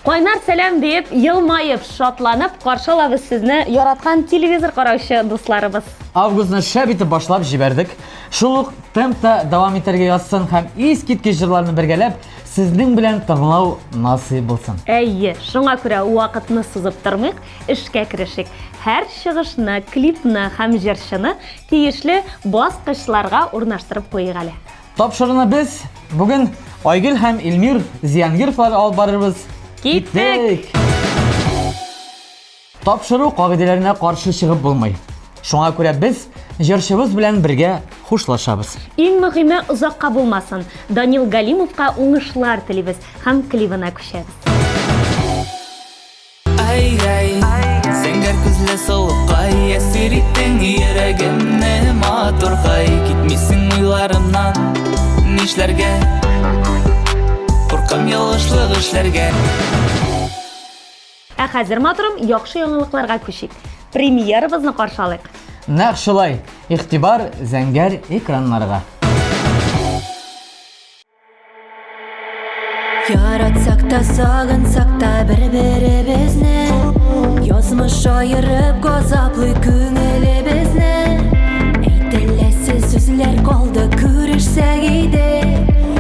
Кайнар сәлам дип, елмайып, шатланып, каршы алабыз сезне яраткан телевизор караучы дусларыбыз. Августны шәп итеп башлап җибәрдек. Шул ук темпта дәвам итәргә язсын һәм искиткеч җырларны бергәләп сезнең белән тыңлау насыйп булсын. Әйе, шуңа күрә вакытны сузып тормыйк, эшкә керешик. Һәр чыгышны, клипны һәм җырчыны тиешле баскычларга урнаштырып куйык әле. Тапшырыны без бүген Айгөл һәм Илмир Зиянгировлар алып барырбыз. Киттек! Тапшыру кагыйдәләренә каршы чыгып булмый. Шуңа күрә без җырчыбыз белән бергә хушлашабыз. Иң мөһиме узакка булмасын. Данил Галимовка уңышлар телибез һәм клибына күчәбез. Ай, сәңгәр күзле солыкай, әсир иттең йөрәгемне матургай, китмисең уйларымнан, нишләргә? Куркам ялгышлык эшләргә. Ә хәзер матурым, яхшы яңалыкларга күчик. Премьерабызны каршы алыйк. Нәкъ шулай, игътибар зәңгәр экраннарга. Яратсак та, сагынсак та бер-беребезне, язмыш айырып газаплый күңелебезне. Әйтеләсез сүзләр калды күрешсәк иде,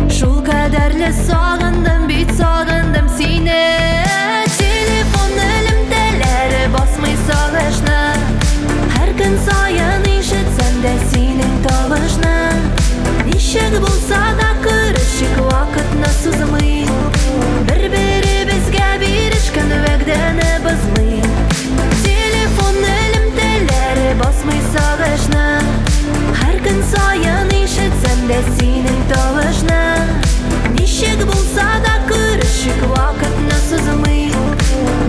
шул кадәрле сагындым бит, сагындым сине. Телефон элемтәләре басмый сагышны, һәр көн саен ишетсәм дә синең тавышны. Ничек булса да күрешик, вакытны сузмый, бер-беребезгә бирешкән вәгъдәне бозмый. Телефон элемтәләре басмый сагышны, һәр көн саен ишетсәм дә синең тавышны. Ничек булса да күрешик, вакытны сузмый,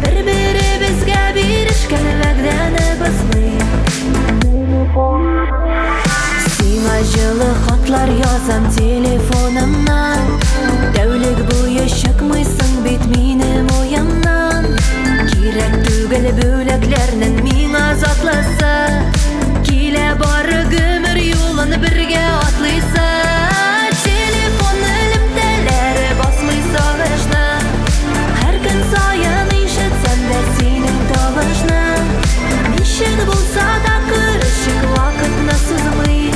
бер-беребезгә бирешкән вәгъдәне бозмый. Сиңа җылы хатлар язам телефонымнан, тәүлек буе чыкмыйсың бит минем уемнан. Кирәк түгел бүләкләрнең миңа затлысы, килә бары гомер юлын бергә атлыйсы. Телефон элемтәләре басмый сагышны, һәр көн саен ишетсәм дә синең тавышны. Ничек булса да күрешик, вакытны сузмый,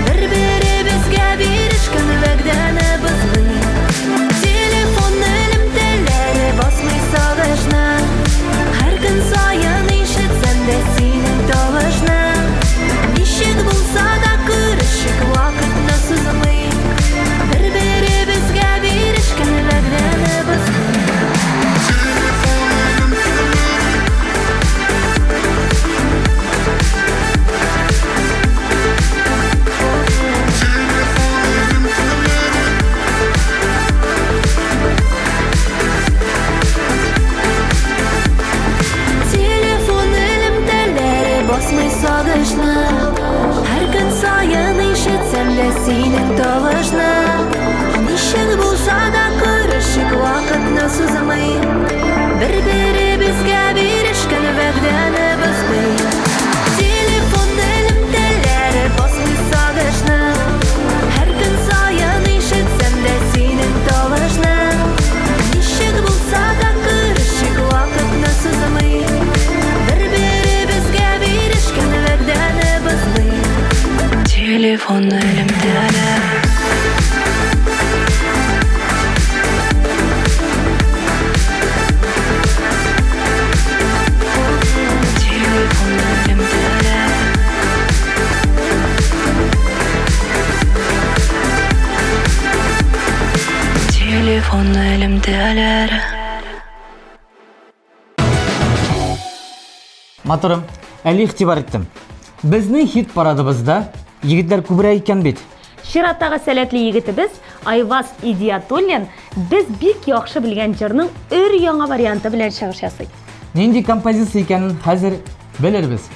бер-беребезгә бирешкән вәгъдәне бозмый. Телефон элемтәләре басмый сагышны, һәр көн саен ишетсәм дә синең тавышны. Ничек булса да күрешик, вакытны сузмый, бер-беребезгә бирешкән вәгъдәне бозмый. Басмый сагышны, һәр көн саен ишетсәм дә синең тавышны. Ничек булса да күрешик, вакытны сузмый, бер-беребезгә бирешкән вәгъдәне бозмый. Телефон элемтәләре басмый сагышны, һәр көн саен ишетсәм дә синең тавышны. Ничек булса да күрешик, вакытны сузмый, телефон элемтәләре. Телефон элемтәләре. Телефон элемтәләре. Матурым, әле игътибар иттем. Безнең хит парадыбызда егетләр күбрәк икән бит. Чираттагы сәләтле егетебез Айваз Идиятуллин без бик яхшы белгән җырның өр-яңа варианты белән чыгыш ясый. Нинди композиция икәнен хәзер белербез.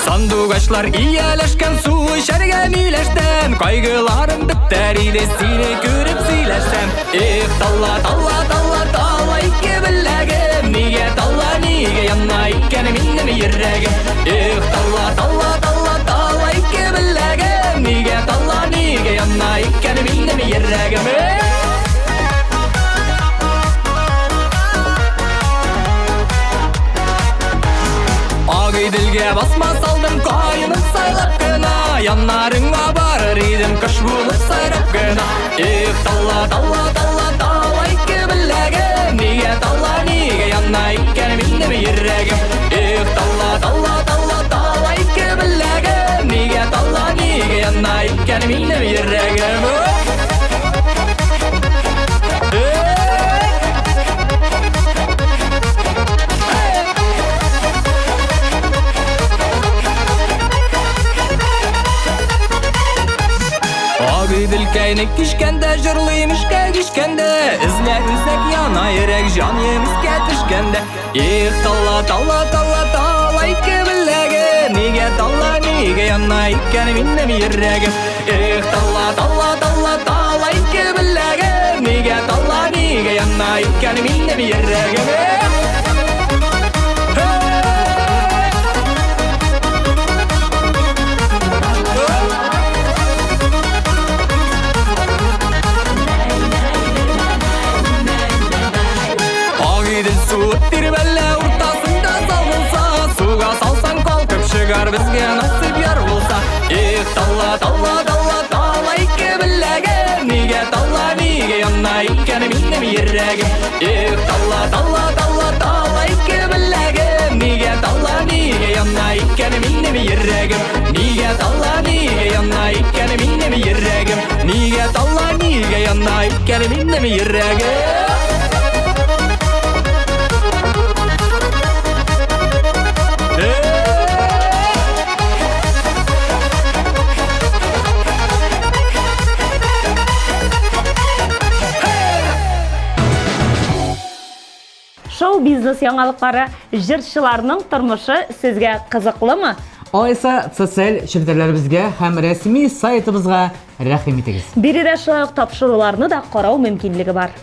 Сандугачлар ияләшкән су эчәргә миләштән, кайгыларым бетте. Täride seni görüp siylesem Talla talla talla talla iki billegim Nige talla nige yanna ikkeni minnem yirregim Talla talla talla talla iki billegim Nige talla nige yanna ikkeni minnem yirregim Dilge basma saldım kayının saylap gına Yanlarına barır idim kış bulup sayrap gına Talla talla talla talla iki billegim Nige talla nige yanna ikkeni minnem yirregim Talla talla talla talla iki billegim Nige talla nige yanna ikkeni minnem yirregim Dilkaynik kişkende jırlıymışka kişkende İzlek üzek yana yürek can yemişke tişkende Talla talla talla talla iki billegim Nige talla nige yana ikkeni minnem yirregim Talla talla talla talla iki billegim Nige talla nige yana ikkeni minnem yirregim Tirbelle ortasında salınsa Suga salsan kalkıp çıkar bizge nasip yar bulsa Talla talla talla talla iki billegim Nige talla nige yanna ikkeni minnem yirregim Talla talla talla talla iki billegim Nige talla nige yanna ikkeni minnem yirregim Nige talla nige yanna ikkeni minnem yirregim Nige talla nige yanna ikkeni minnem yirregim Шоу бизнес яңалыклары җырчыларның тормышы сезгә кызыклымы? Алайса социаль челтәрләребезгә һәм рәсми сайтыбызга рәхим итегез. Биредә шулай ук тапшыруларны да карау мөмкинлеге бар.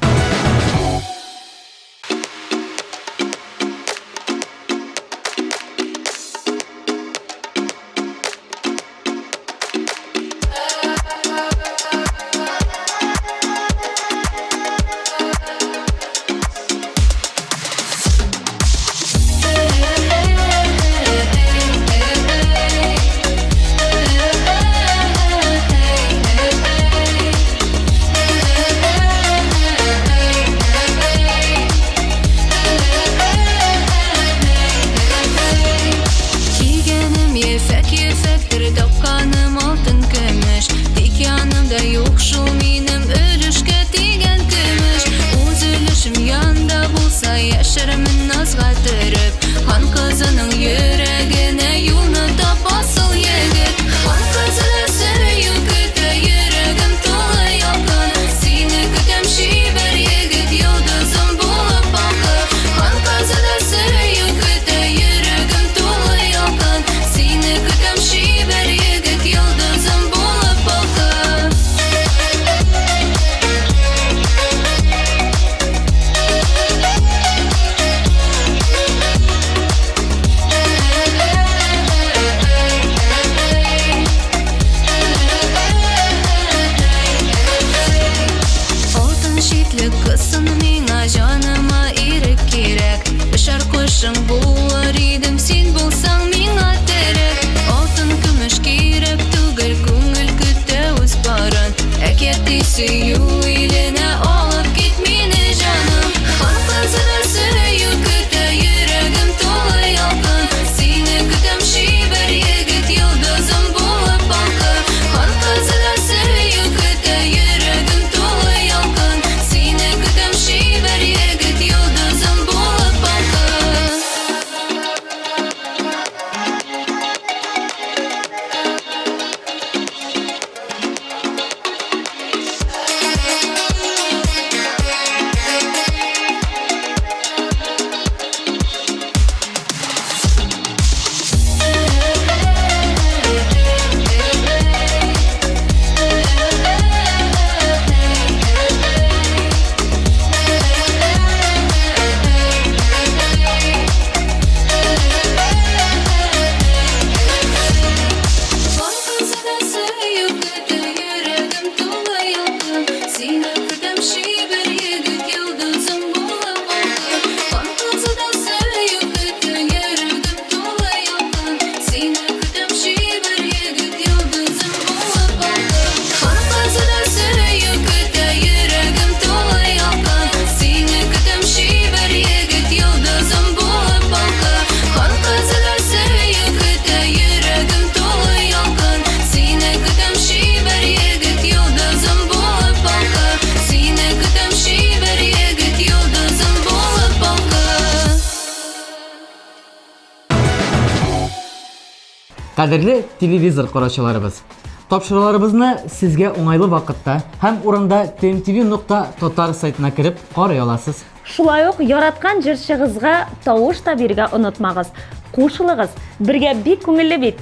Кадерле телевизор караучыларыбыз, тапшыруларыбызны сезгә уңайлы вакытта һәм урында tmtv.tatar сайтына кирип карый аласыз. Шулай ук яраткан җырчыгызга тавыш та бирергә онытмагыз. Кушылыгыз, бергә бик күңелле бит.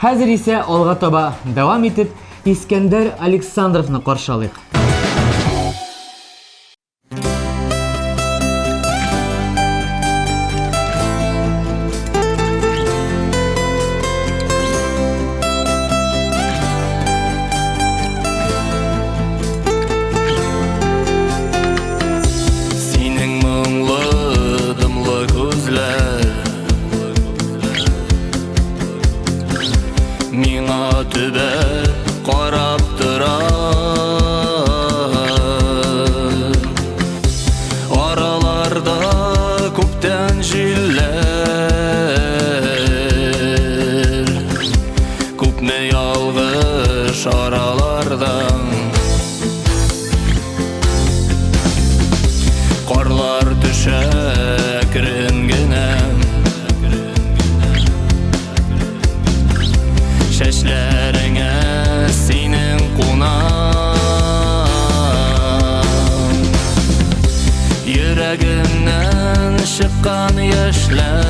Хәзер исә алга таба дәвам итеп Искәндәр Александровны каршы алыйк. Синең моңлы, дымлы күзләр миңа төбәп карап тора. Араларда күптән җилләр, күпме ялгыш аралардан. Карлар төшә әкрен генә, чәчләреңә синең кунам. Йөрәгемнән чыккан яшьләр,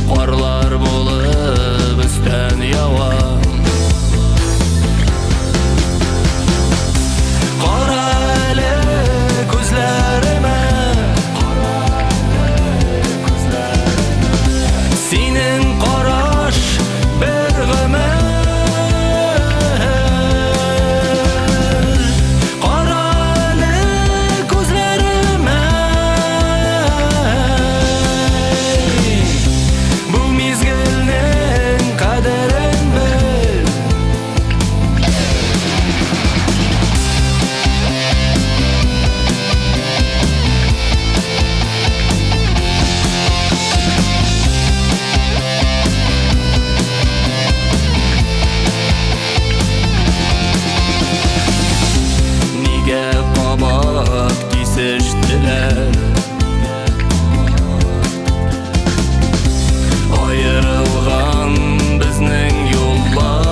карлар булып өстән ява. Кара әле күзләремә, синең караш бер гомер. Кара әле күзләремә, бу мизгелнең кадерен бел. Нигә кабат кисештеләр, аерылган безнең юллар.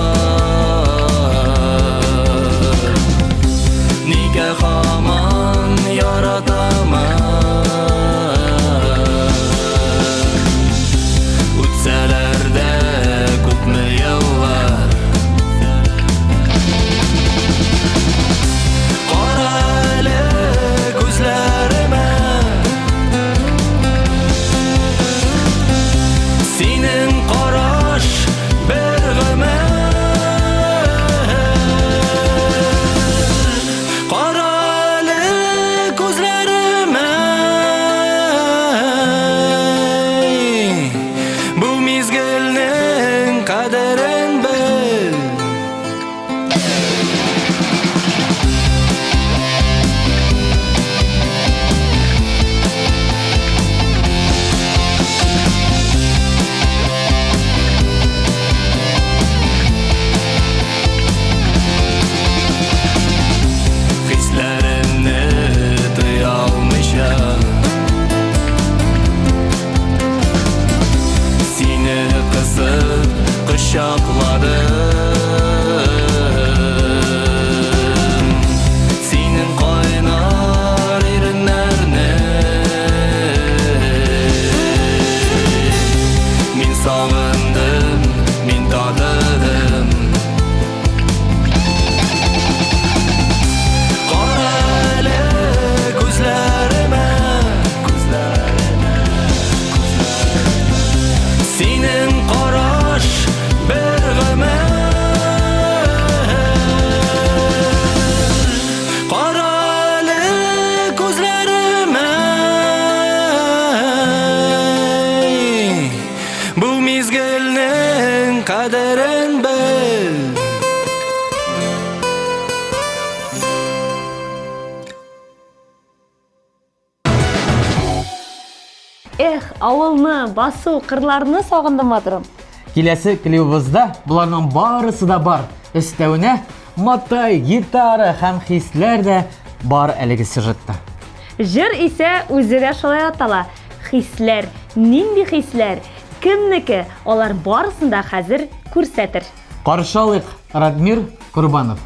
Нигә һаман яратамын, үтсәләр дә күпме еллар. Кара әле күзләремә, синең караш бер гомер. Кара әле күзләремә, бу мизгелнең кадерен бел. Хисләремне тыя алмыйча, сине кысып кочакладым. Синең кайнар иреннәрне мин сагындым, мин тадыдым. Кара әле күзләремә, синең караш бер гомер. Кара әле күзләремә, бу мизгелнең кадерен бел. Эх, авылны, басу, кырларны сагындым атырым. Киләсе клубыбызда буларның барысы да бар. Өстәвенә матай, гитара һәм хисләр дә бар әлеге сюжетта. Җыр исә үзе дә шулай атала. хисләр, нинди хисләр, кемнеке, алар барысын да хәзер күрсәтер. Каршы алыйк Радмир Курбанов.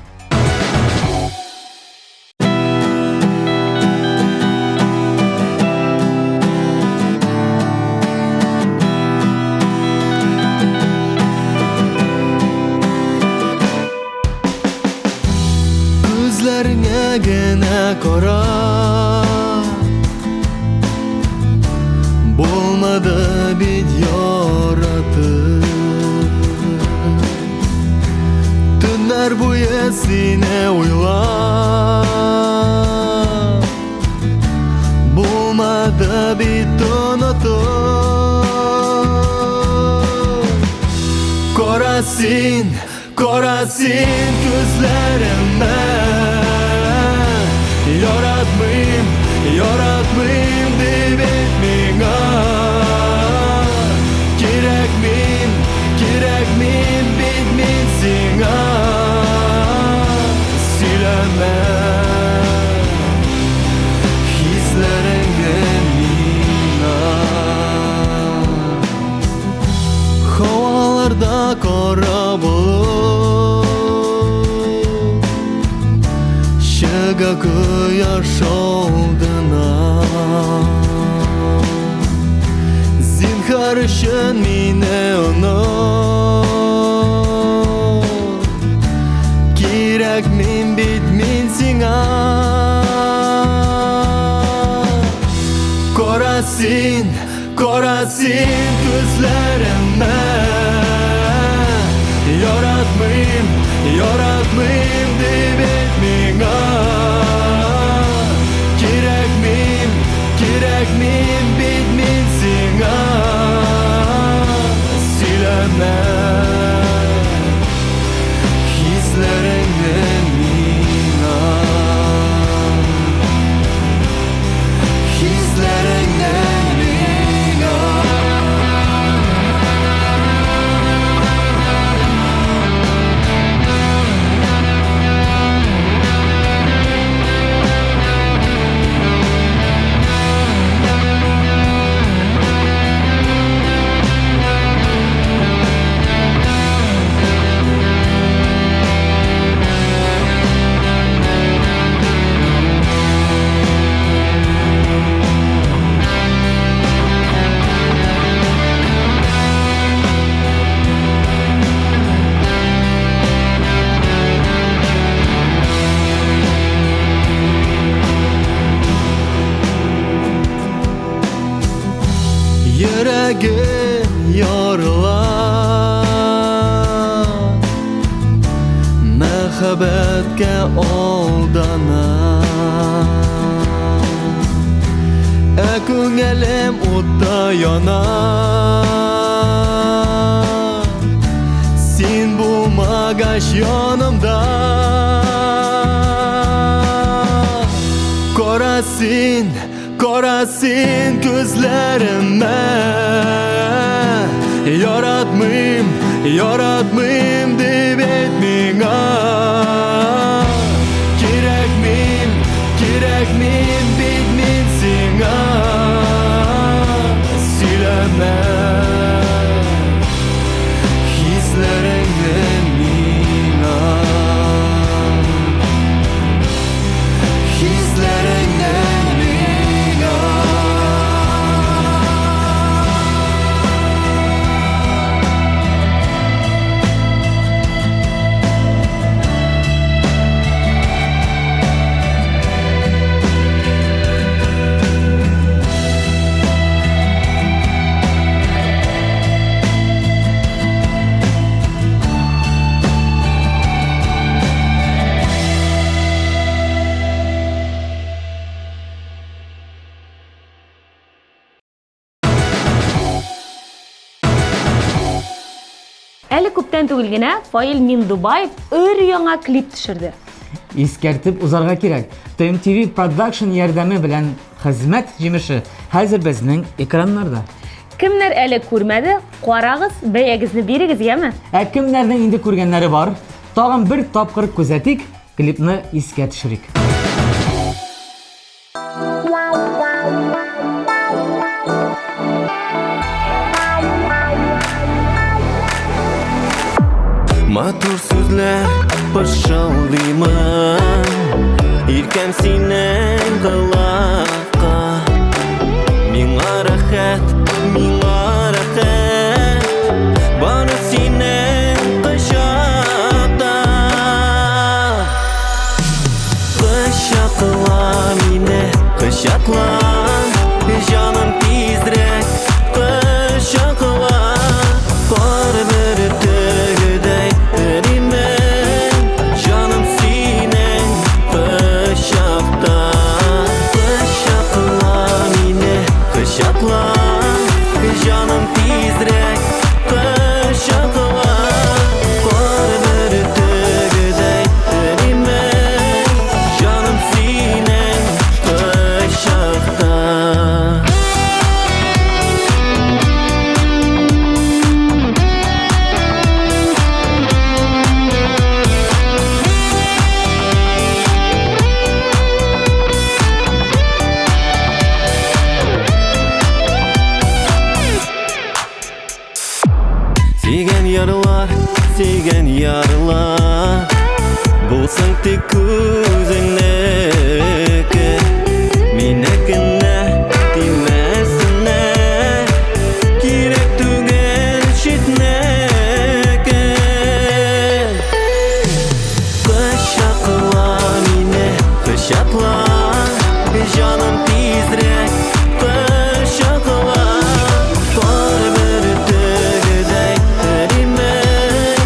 Gözlerine gene kara Bulmadı bir yaratı Tünler bu yesine uylar Bulmadı bir tonatı Korasin, korasin gözlerime Yaratmayayım, yaratmayayım deyip etmeyine Gerek miyim bitmesin Sileme Hislerimden inan Havalarda kara bulut Şıga kıyaş olduna Zinhar için mine unut Gerek min bitmesin Korasin, korasin gözlerime Yaratmayayım, yaratmayayım deyip etmeyine Gerek miyim bitmesin Sileme Hislerimden inan Hislerimden inan Yüreğim yorular Mehabetke aldana Ko'nglim o'tda yonar Sen bo'lmagach yonimda Korasin, korasin ko'zlarimni Yaratmayim, yaratmayim deb aytmang Kerak miyim bitmin senga Sileme Hislaringdan inan Hislaringdan inan Әле күптән түгел генә Фаил Миндубаев өр-яңа клип төшерде. Искәртеп узарга кирәк. TMTV Production ярдәме белән хезмәт җимеше хәзер безнең экраннарда. Кемнәр әле күрмәде, карагыз, бәягезне бирегез, яме? Кемнәрнең инде күргәннәре бар? Тагын бер тапкыр күзәтик, клипны искә төшерик. Матур сүзләр пышылдыймын, иркәм синең кылакка. Миңа рәхәт, бары синең кочакта. Кочакла мине, кочакла, җаным тизрәк, кочакла. Кар бер тегедәй эримен, җаным синең кочакта. Кочакла мине, кочакла, җаным тизрәк, кочакла. Кар бер тегедәй эримен, җаным синең кочакта. Сөйгән ярлар, булсын тик күзеңнеке. Минекенә тимәсенә, кирәк түгел читнеке. Кочакла мине, кочакла, җаным тизрәк, кочакла. Кар бер тегедәй эримен,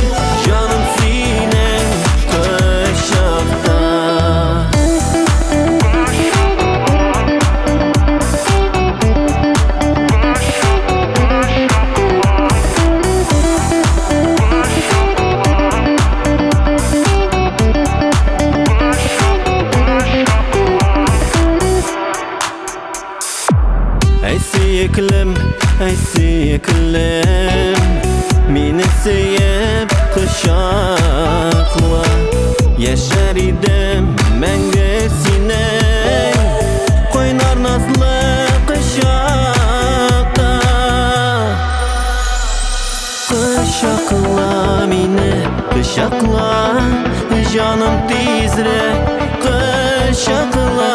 җаным синең кочакта. Әй сөеклем, мине сөеп кочакла. Яшәр идем мәңге синең кайнар назлы кочакта. Кочакла мине, кочакла, җаным тизрәк, кочакла.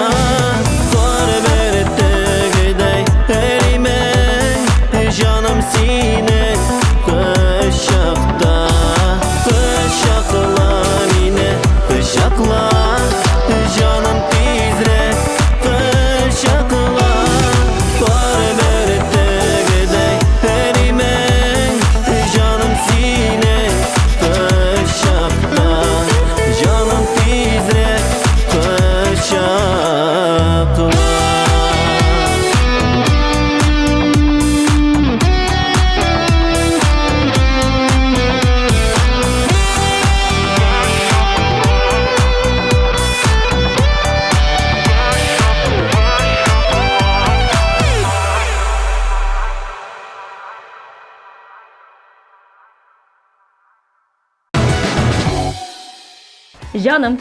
Кар бер тегедәй эримен, җаным синең кочакта. Кочакла мине, кочакла, җаным тизрәк, кочакла. Кар бер тегедәй эримен, җаным синең кочакта. Җаным тизрәк, кочакла. Җаным,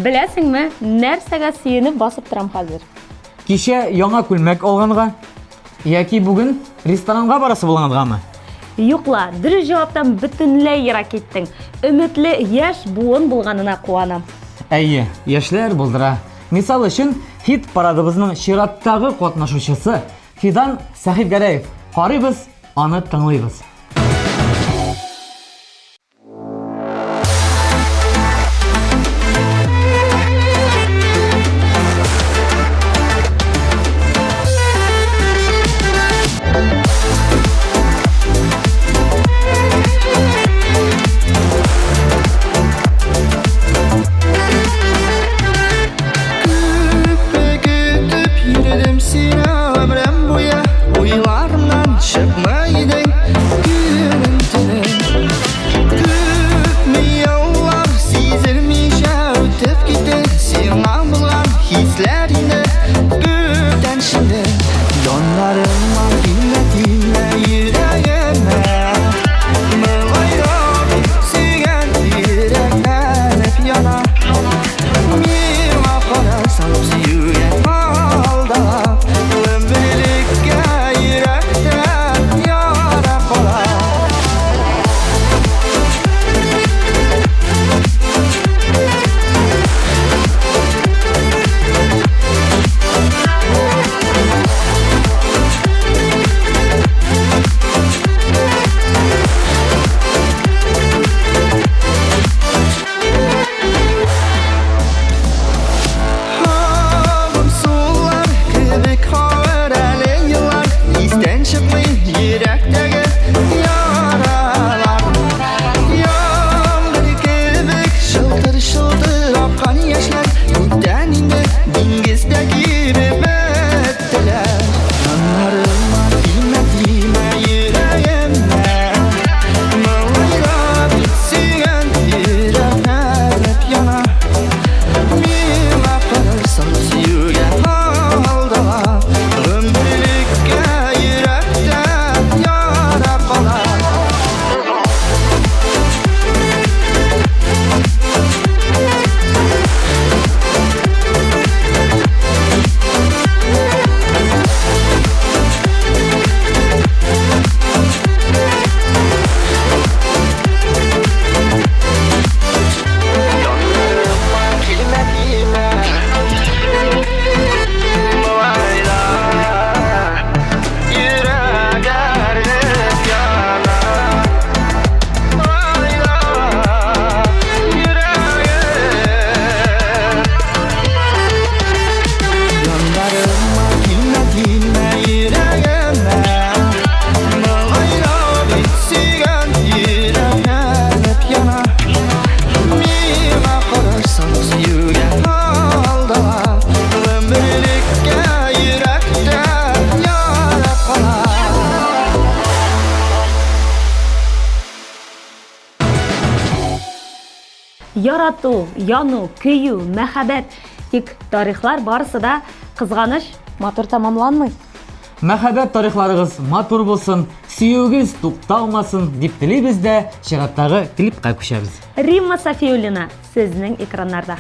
беләсеңме, нәрсәгә сөенеп басып торам хәзер? Кичә яңа күлмәк алганга, яки бүген ресторанга барасы булгангамы? Юкла, дөрес җаваптан бөтенләй ерак киттең. Өметле яшь буын булганына куанам. Әйе, яшьләр булдыра. Мисал өчен, хит парадыбызның чираттагы катнашучысы Фидан Сәхипгәрәев. Карыйбыз, аны тыңлыйбыз. Yürüdüm seni ömrüm boyu, uylarımdan çıkmaydın. ярату, яну, көю, мәхәббәт. Тик тарихлар барысы да кызганыч, матур тамамланмый. Мәхәббәт тарихларыгыз матур булсын, сөюгез тукталмасын дип телибез дә чираттагы клипка күчәбез. Римма Сафиуллина, сезнең экраннарда.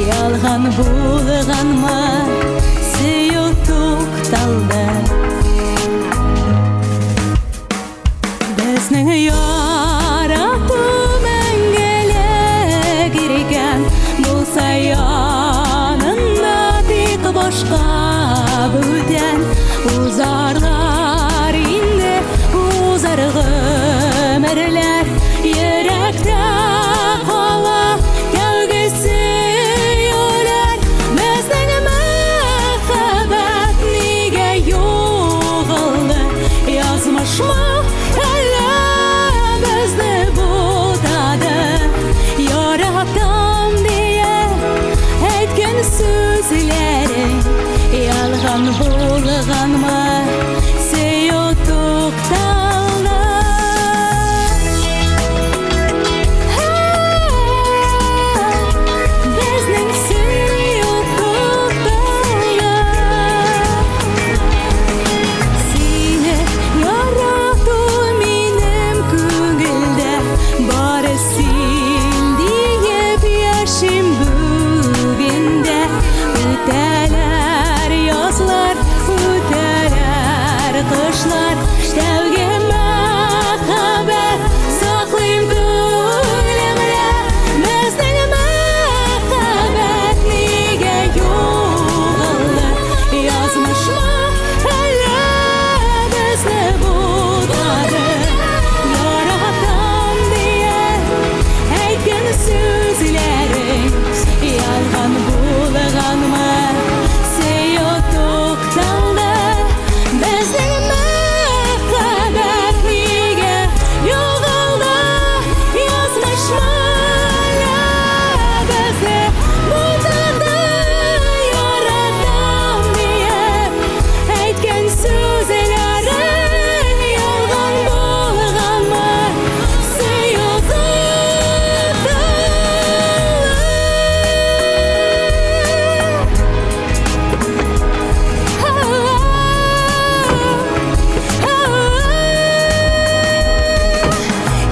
Ялган булганма, сөю тукталды. Безнең ярату мәңгелек иркән, булса янында тик башка бүтән. Узарлар инде, узар гомерләр, йөрәктә кала кәүгесе. Ялган булганма, сөю тукталды. Безнең сөю тукталды. Сине ярату минем күңелдә, бары син диеп яшим бүгендә. Үтәләр язлар, үтәләр кышлар, тәүге мәхәббәт саклыйм күңелемдә. Безнең мәхәббәт нигә югалды? Язмышмы әллә безне бутады? Яратам дия әйткән сүзләрең ялган булганмы? Сөю тукталды. Безнең мәхәббәт нигә югалды? Язмышмы әллә безне бутады? Яратам дия әйткән сүзләрең ялган булганмы? Сөю тукталды.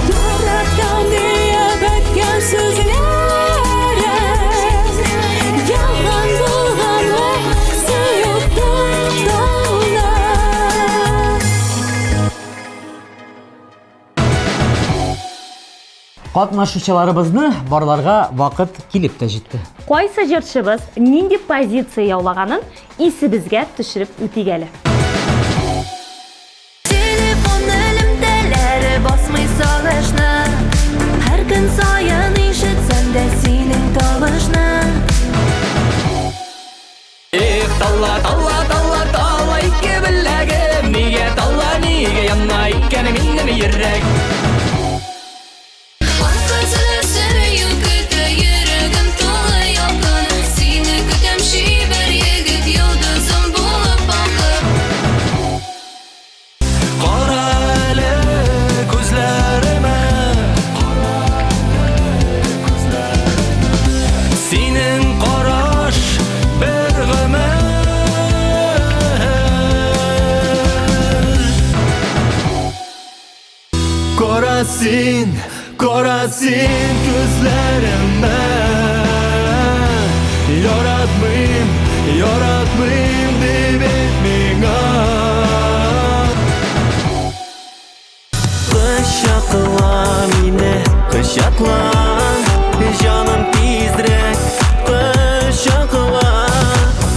Яратам диеп әйткән сүзләрең ялган булганмы? Сөю тукталды. Катнашучыларыбызны барларга вакыт килеп тә җитте. Кайсы җырчыбыз нинди позиция яулаганын исебезгә төшереп үтик әле. Телефон элемтәләре басмый сагышны, һәр көн саен ишетсәм дә синең тавышны. Эх, талла, талла, талла, талла ике беләгем. Нигә талла, нигә янна икән минем йөрәк. Сөю көтә йөрәгем тулы ялкын, сине көтәм шибәр егет йолдызым булып балкып. Кара әле күзләремә, синең караш бер гомер. Көрәсин күзләремә Яратмыйм дип әйт миңа Кочакла мине, кочакла Җаным тизрәк кочакла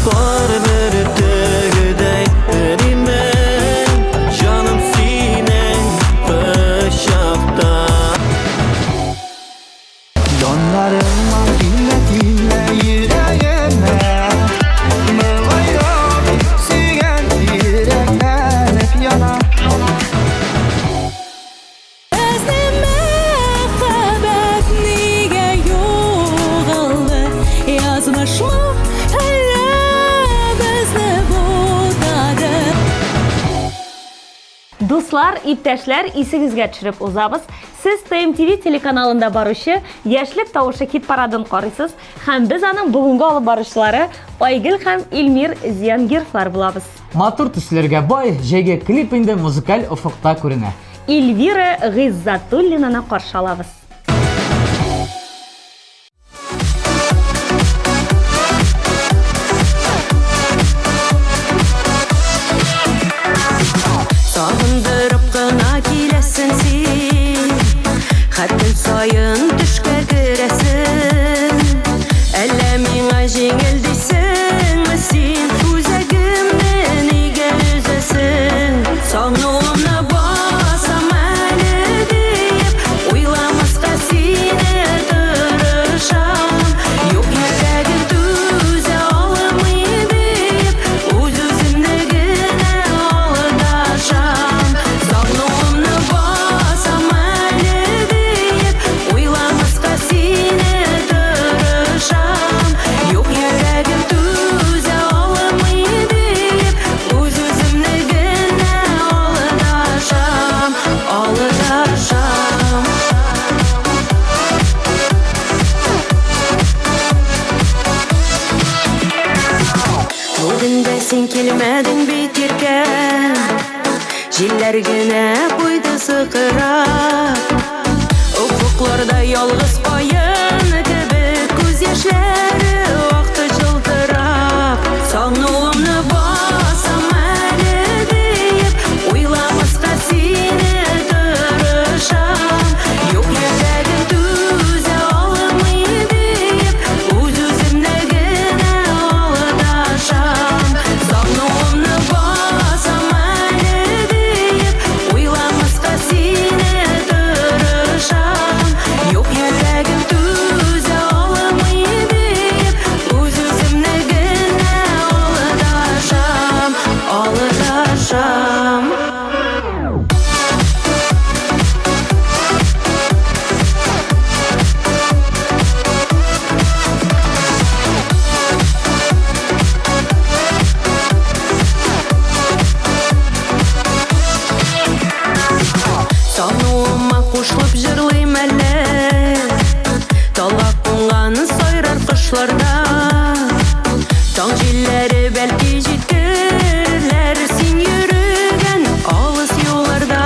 Кар бөртегедәй эримен Җаным синең кочакта Донларыма тимә йөрәгемә Мылайрак сөйгән йөрәкләнеп яна Дуслар, иптәшләр, исегезгә төшереп узабыз. Сез ТМТV телеканалында баручы Яшлек тавышы хит парадын карыйсыз һәм без аның бүгенге алып баручылары Айгөл һәм Илмир Зиянгировлар булабыз. Матур төсләргә бай җәйге клип инде музыкаль офыкта күренә. Эльвира Гыйззатуллинаны каршы алабыз. Сағындырып қына келесін сен Хәттін сайын түшкә кересін Әллә миңа жеңіл дейсің сен Үзәгімні неге үзесің Сағнуымны басам әлі дейіп Ойламасқа сені тырышам Юк йөрәгім түзә алмый дейіп Үз-үзімді генә алдашам Сағнуымны басам әлі дейіп Ойламасқа сені тырышам Юк йөрәгім түзә алмый дейіп Үз-үзімді генә алдашам Бүгін дә сен келмәдің бит еркем Җилләр генә куйды сыкырап Уфукларда ялгыз каен кебек Күз яшьләре акты жылтырап Сагнуымны басам әле диеп Уйламаска сине тырышам Юк йөрәгем түзә алмый диеп Үз-үземне генә алдашам Сагнуымны басам әле диеп Уйламаска сине тырышам Юк йөрәгем түзә алмый диеп Үз-үземне генә алдашам Сагнуыма кушылып җырлыйм әле Талак куңганы сайрар кышларда Таң җилләре бәлки җиткерләр Син йөргән алыс юлларда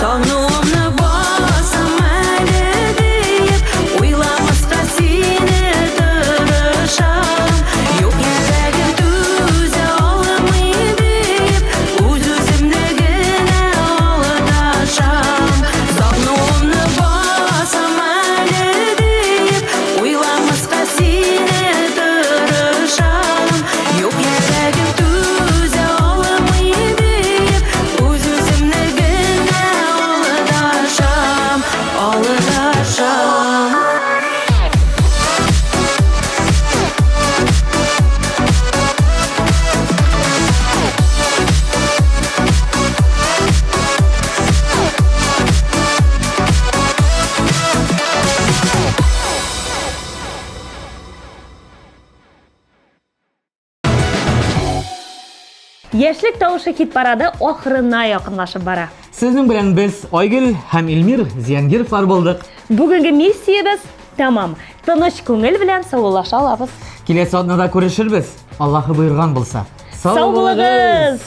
Сагнуымны басам әле диеп Уйламаска сине тырышам Юк йөрәгем түзә алмый диеп Үз-үземне генә алдашам Сагнуымны басам әле диеп Уйламаска сине тырышам Юк йөрәгем түзә алмый диеп Үз-үземне генә алдашам Яшлек тавышы хит парады ахырына якынлашып бара. Сезнең белән без Айгөл һәм Илмир Зиянгировлар булдык. Бүгенге миссиябез тамам. Тыныч күңел белән саулаша алабыз. Киләсе атнада күрешербез. Аллаһы боерган булса. Сау булыгыз!